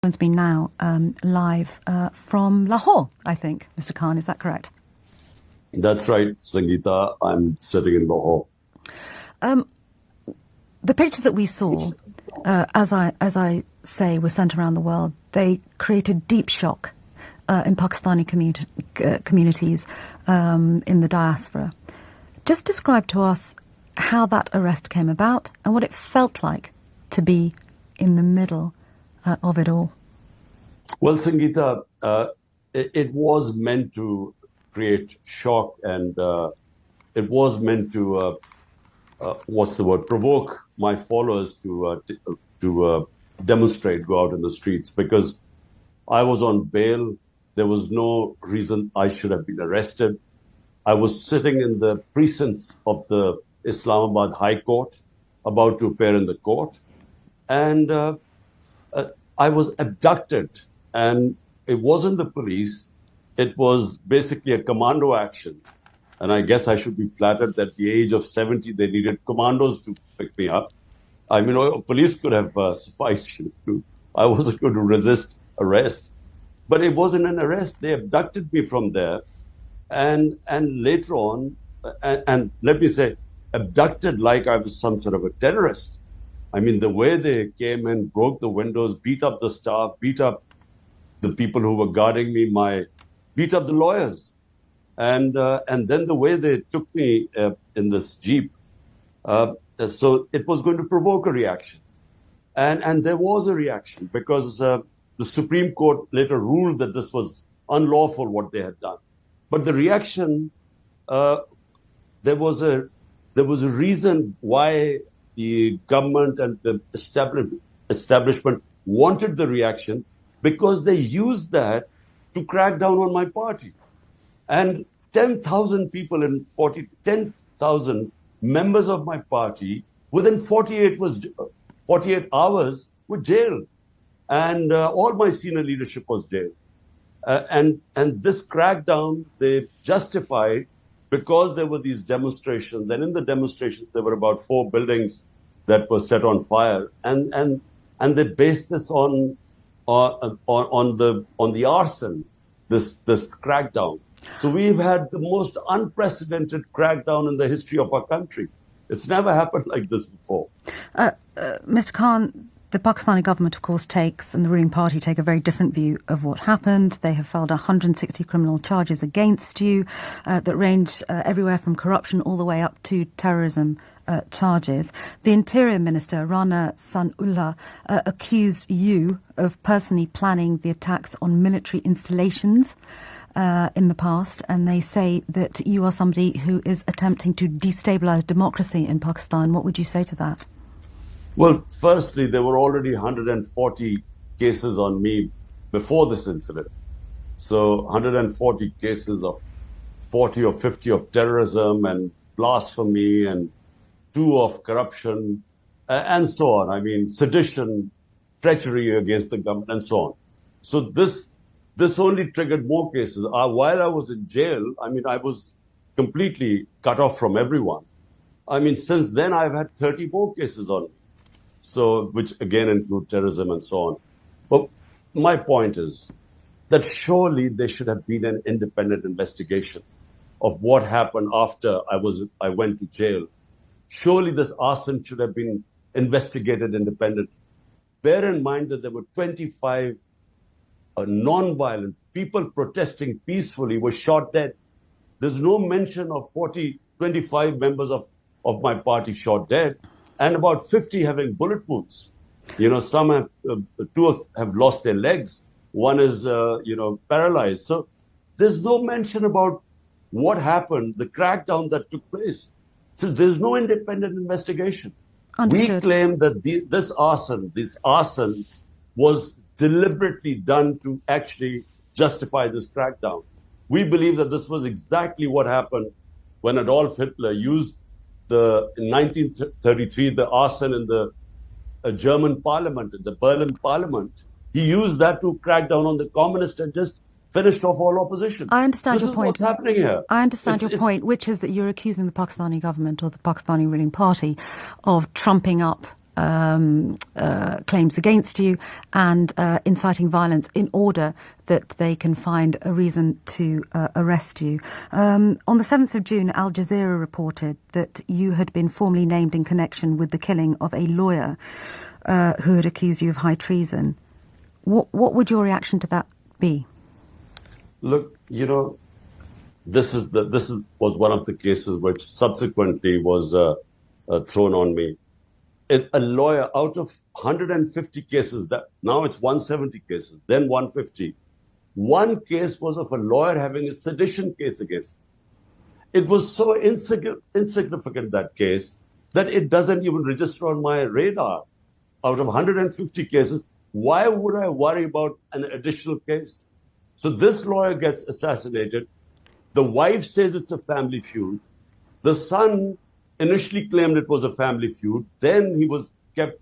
Joins me now live from Lahore, I think, Mr. Khan. Is that correct? That's right, Sangita. I'm sitting in Lahore. The pictures that we saw, as I say, were sent around the world. They created deep shock in Pakistani communities in the diaspora. Just describe to us how that arrest came about and what it felt like to be in the middle of it all. Well, Sangita, it was meant to create shock, and it was meant to, provoke my followers to demonstrate, go out in the streets, because I was on bail. There was no reason I should have been arrested. I was sitting in the precincts of the Islamabad High Court, about to appear in the court, and I was abducted. And it wasn't the police. It was basically a commando action. And I guess I should be flattered that at the age of 70, they needed commandos to pick me up. I mean, police could have sufficed. I wasn't going to resist arrest. But it wasn't an arrest. They abducted me from there. And later on, and let me say, abducted like I was some sort of a terrorist. I mean, the way they came in, broke the windows, beat up the staff, beat up the people who were guarding me, beat up the lawyers. And then the way they took me in this Jeep, so it was going to provoke a reaction. And there was a reaction because the Supreme Court later ruled that this was unlawful, what they had done. But the reaction, there was a reason why the government and the establishment wanted the reaction, because they used that to crack down on my party. And 10,000 people in 10,000 members of my party within 48 hours were jailed. And all my senior leadership was jailed. And this crackdown, they justified because there were these demonstrations. And in the demonstrations, there were about 4 buildings that were set on fire. And they based this on the arson, this crackdown. So we've had the most unprecedented crackdown in the history of our country. It's never happened like this before. Mr. Khan, the Pakistani government, of course, and the ruling party take a very different view of what happened. They have filed 160 criminal charges against you that range everywhere from corruption all the way up to terrorism charges. The Interior Minister, Rana Sanullah, accused you of personally planning the attacks on military installations in the past, and they say that you are somebody who is attempting to destabilize democracy in Pakistan. What would you say to that? Well, firstly, there were already 140 cases on me before this incident. So 140 cases of 40 or 50 of terrorism and blasphemy and 2 of corruption and so on. I mean, sedition, treachery against the government and so on. So this only triggered more cases. While I was in jail, I mean, I was completely cut off from everyone. I mean, since then, I've had 30 more cases on me. So, which again include terrorism and so on. But my point is that surely there should have been an independent investigation of what happened after I went to jail. Surely this arson should have been investigated independently. Bear in mind that there were 25 non-violent people protesting peacefully were shot dead. There's no mention of 25 members of my party shot dead, and about 50 having bullet wounds. You know, some have, 2 have lost their legs. One is, paralyzed. So there's no mention about what happened, the crackdown that took place. So there's no independent investigation. Understood. We claim that this arson was deliberately done to actually justify this crackdown. We believe that this was exactly what happened when Adolf Hitler used in 1933, the arson in the German parliament, in the Berlin parliament. He used that to crack down on the communists and just finished off all opposition. I understand your point. This is what's happening here. I understand your point, which is that you're accusing the Pakistani government or the Pakistani ruling party of trumping up claims against you and inciting violence in order that they can find a reason to arrest you. On the 7th of June, Al Jazeera reported that you had been formally named in connection with the killing of a lawyer who had accused you of high treason. What would your reaction to that be? Look, this was one of the cases which subsequently was thrown on me. A lawyer out of 150 cases, that now it's 170 cases, then 150. One case was of a lawyer having a sedition case against me. It was so insignificant, that case, that it doesn't even register on my radar. Out of 150 cases, why would I worry about an additional case? So this lawyer gets assassinated. The wife says it's a family feud. The son initially claimed it was a family feud. Then he was kept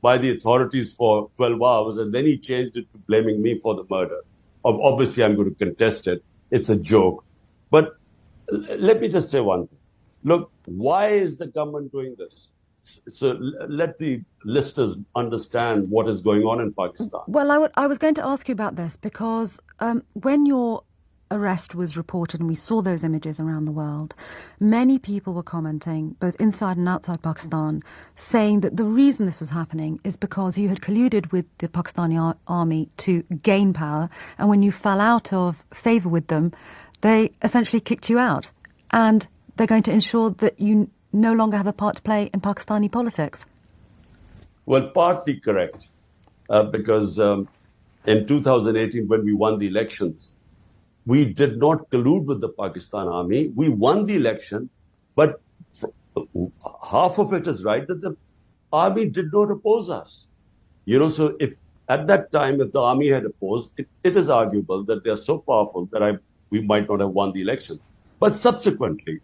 by the authorities for 12 hours, and then he changed it to blaming me for the murder. Obviously, I'm going to contest it. It's a joke. But let me just say one thing. Look, why is the government doing this? So let the listeners understand what is going on in Pakistan. Well, I was going to ask you about this because when your arrest was reported and we saw those images around the world, many people were commenting, both inside and outside Pakistan, saying that the reason this was happening is because you had colluded with the Pakistani army to gain power, and when you fell out of favour with them, they essentially kicked you out. And they're going to ensure that you no longer have a part to play in Pakistani politics. Well, partly correct, because in 2018, when we won the elections, we did not collude with the Pakistan army. We won the election, but half of it is right that the army did not oppose us. So if at that time, if the army had opposed, it is arguable that they are so powerful that we might not have won the elections. But subsequently,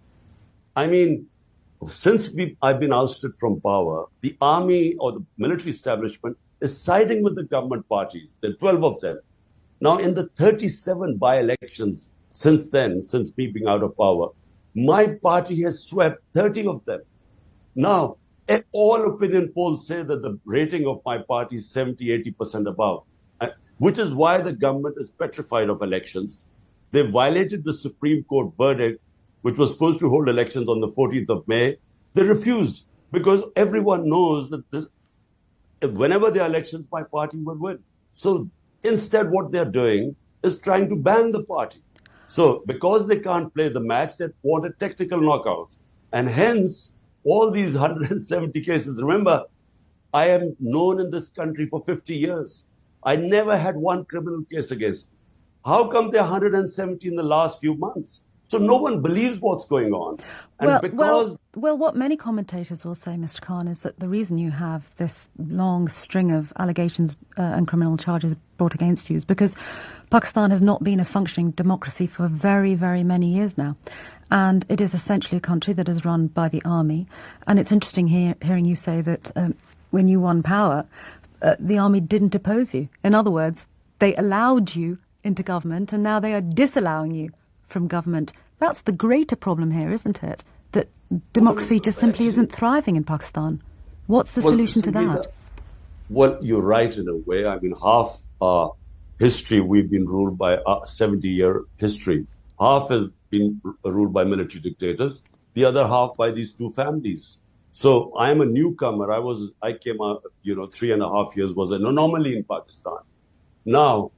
since I've been ousted from power, the army or the military establishment is siding with the government parties. There are 12 of them. Now, in the 37 by-elections since then, since me being out of power, my party has swept 30 of them. Now, all opinion polls say that the rating of my party is 70-80% above, which is why the government is petrified of elections. They violated the Supreme Court verdict, which was supposed to hold elections on the 14th of May. They refused because everyone knows that whenever there are elections, my party will win. So instead, what they're doing is trying to ban the party. So because they can't play the match, they want a technical knockout. And hence, all these 170 cases. Remember, I am known in this country for 50 years. I never had one criminal case against me. How come there are 170 in the last few months? So no one believes what's going on. And well, what many commentators will say, Mr. Khan, is that the reason you have this long string of allegations and criminal charges brought against you is because Pakistan has not been a functioning democracy for very, very many years now. And it is essentially a country that is run by the army. And it's interesting hearing you say that when you won power, the army didn't oppose you. In other words, they allowed you into government, and now they are disallowing you from government. That's the greater problem here, isn't it? That democracy just simply isn't thriving in Pakistan. What's the solution to that? Well, you're right in a way. Half our history, we've been ruled by a 70-year history. Half has been ruled by military dictators. The other half by these two families. So I am a newcomer. I came out, 3.5 years was an anomaly in Pakistan. Now,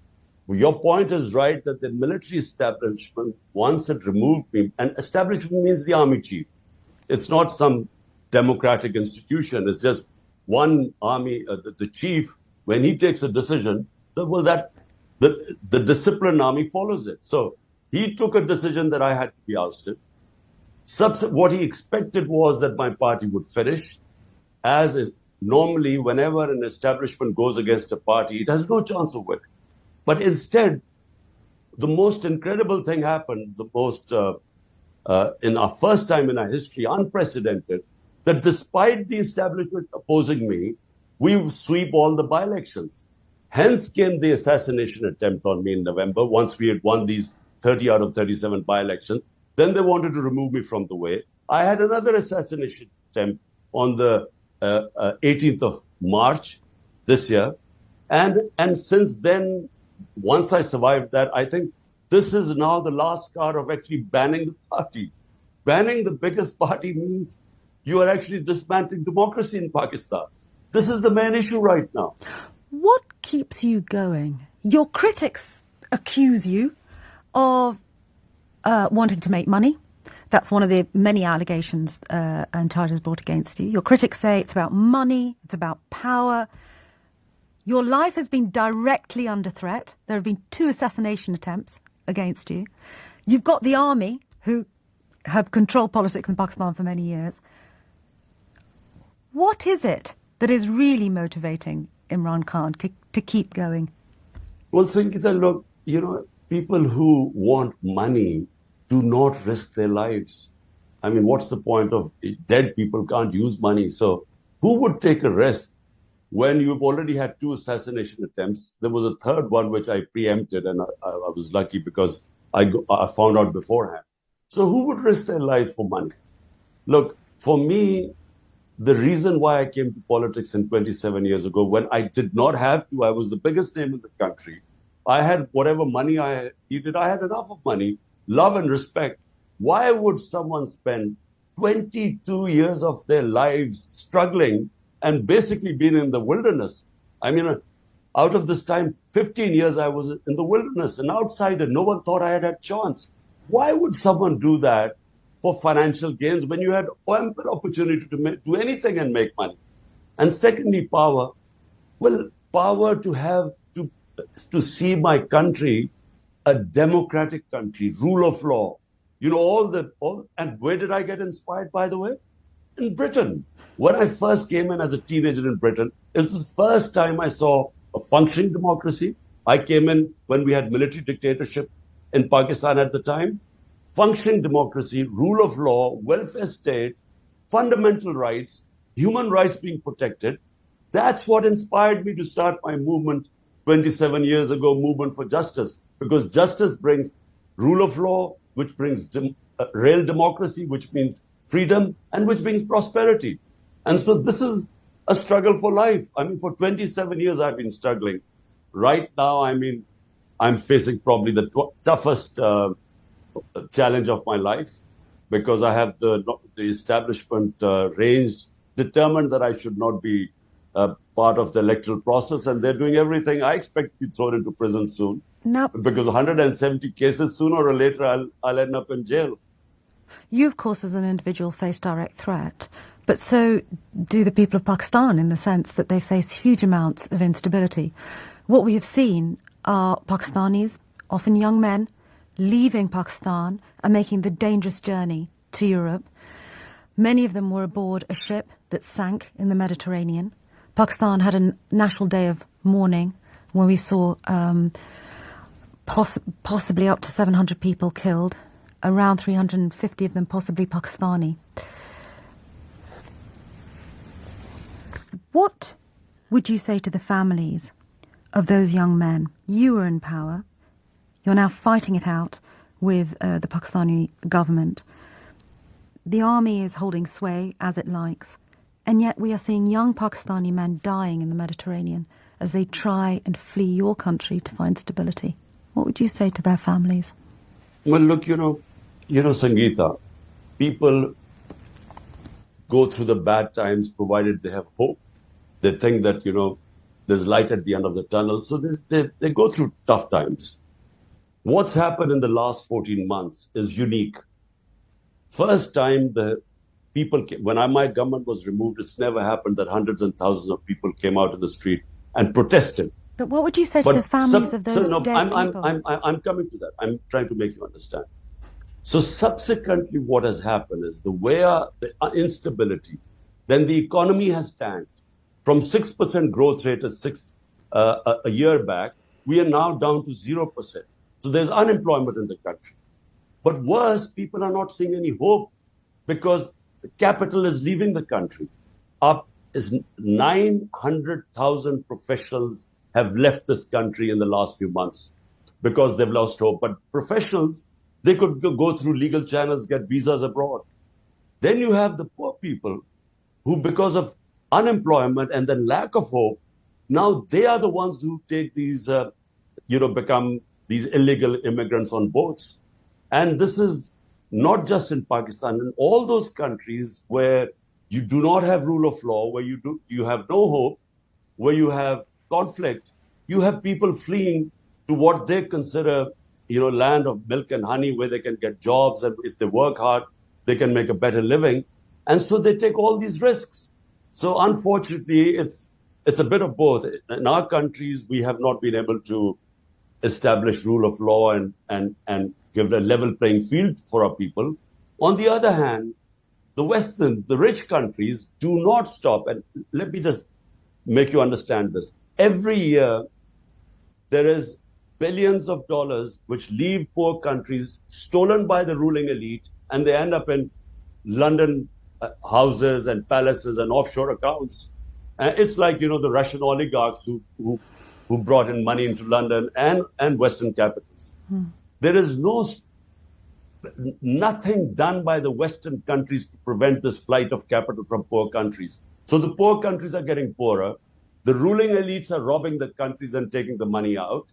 your point is right that the military establishment, once it removed me, and establishment means the army chief. It's not some democratic institution. It's just one army, the chief, when he takes a decision, the disciplined army follows it. So he took a decision that I had to be ousted. What he expected was that my party would finish. As is normally, whenever an establishment goes against a party, it has no chance of winning. But instead, the most incredible thing happened, in our first time in our history, unprecedented, that despite the establishment opposing me, we sweep all the by-elections. Hence came the assassination attempt on me in November, once we had won these 30 out of 37 by-elections. Then they wanted to remove me from the way. I had another assassination attempt on the 18th of March this year. And since then, once I survived that, I think this is now the last card of actually banning the party. Banning the biggest party means you are actually dismantling democracy in Pakistan. This is the main issue right now. What keeps you going? Your critics accuse you of wanting to make money. That's one of the many allegations and charges brought against you. Your critics say it's about money, it's about power. Your life has been directly under threat. There have been 2 assassination attempts against you. You've got the army, who have controlled politics in Pakistan for many years. What is it that is really motivating Imran Khan to keep going? Well, Sangita, look, people who want money do not risk their lives. I mean, what's the point of dead people can't use money? So who would take a risk when you've already had 2 assassination attempts? There was a third one which I preempted, and I was lucky because I found out beforehand. So who would risk their life for money? Look, for me, the reason why I came to politics in 27 years ago, when I did not have to, I was the biggest name in the country. I had whatever money I needed. I had enough of money, love and respect. Why would someone spend 22 years of their lives struggling and basically being in the wilderness? I mean, out of this time, 15 years I was in the wilderness, an outsider. No one thought I had a chance. Why would someone do that for financial gains when you had ample opportunity to do anything and make money? And secondly, power. Well, power to see my country a democratic country, rule of law. And where did I get inspired, by the way? In Britain. When I first came in as a teenager in Britain, it was the first time I saw a functioning democracy. I came in when we had military dictatorship in Pakistan at the time. Functioning democracy, rule of law, welfare state, fundamental rights, human rights being protected. That's what inspired me to start my movement 27 years ago, movement for justice, because justice brings rule of law, which brings real democracy, which means freedom, and which brings prosperity. And so this is a struggle for life. I mean, for 27 years, I've been struggling. Right now, I'm facing probably the toughest challenge of my life, because I have the establishment ranged, determined that I should not be part of the electoral process, and they're doing everything. I expect to be thrown into prison soon. Now, because 170 cases, sooner or later, I'll end up in jail. You, of course, as an individual, face direct threat, but so do the people of Pakistan, in the sense that they face huge amounts of instability. What we have seen are Pakistanis, often young men, leaving Pakistan and making the dangerous journey to Europe. Many of them were aboard a ship that sank in the Mediterranean. Pakistan had a national day of mourning where we saw possibly up to 700 people killed, around 350 of them possibly Pakistani. What would you say to the families of those young men? You were in power. You're now fighting it out with the Pakistani government. The army is holding sway as it likes. And yet we are seeing young Pakistani men dying in the Mediterranean as they try and flee your country to find stability. What would you say to their families? Well, look, Sangita, people go through the bad times provided they have hope. They think that, there's light at the end of the tunnel. So they go through tough times. What's happened in the last 14 months is unique. First time when my government was removed, it's never happened that hundreds and thousands of people came out in the street and protested. But what would you say to the families of those dead people? I'm coming to that. I'm trying to make you understand. So subsequently, what has happened is the instability, then the economy has tanked. From 6% growth rate a year back, we are now down to 0%. So there's unemployment in the country. But worse, people are not seeing any hope because the capital is leaving the country. Up is 900,000 professionals have left this country in the last few months because they've lost hope. But professionals, they could go through legal channels, get visas abroad. Then you have the poor people who, because of unemployment and then lack of hope, now they are the ones who take these, become these illegal immigrants on boats. And this is not just in Pakistan, in all those countries where you do not have rule of law, where you have no hope, where you have conflict, you have people fleeing to what they consider, land of milk and honey, where they can get jobs, and if they work hard, they can make a better living. And so they take all these risks. So unfortunately, it's a bit of both. In our countries, we have not been able to establish rule of law and give a level playing field for our people. On the other hand, the rich countries do not stop. And let me just make you understand this. Every year, there is billions of dollars which leave poor countries stolen by the ruling elite, and they end up in London houses and palaces and offshore accounts. It's like, the Russian oligarchs who brought in money into London and Western capitals. There is nothing done by the Western countries to prevent this flight of capital from poor countries. So the poor countries are getting poorer. The ruling elites are robbing the countries and taking the money out.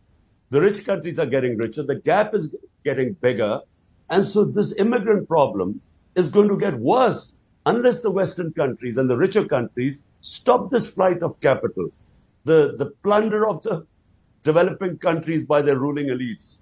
The rich countries are getting richer. The gap is getting bigger. And so this immigrant problem is going to get worse unless the Western countries and the richer countries stop this flight of capital, the plunder of the developing countries by their ruling elites.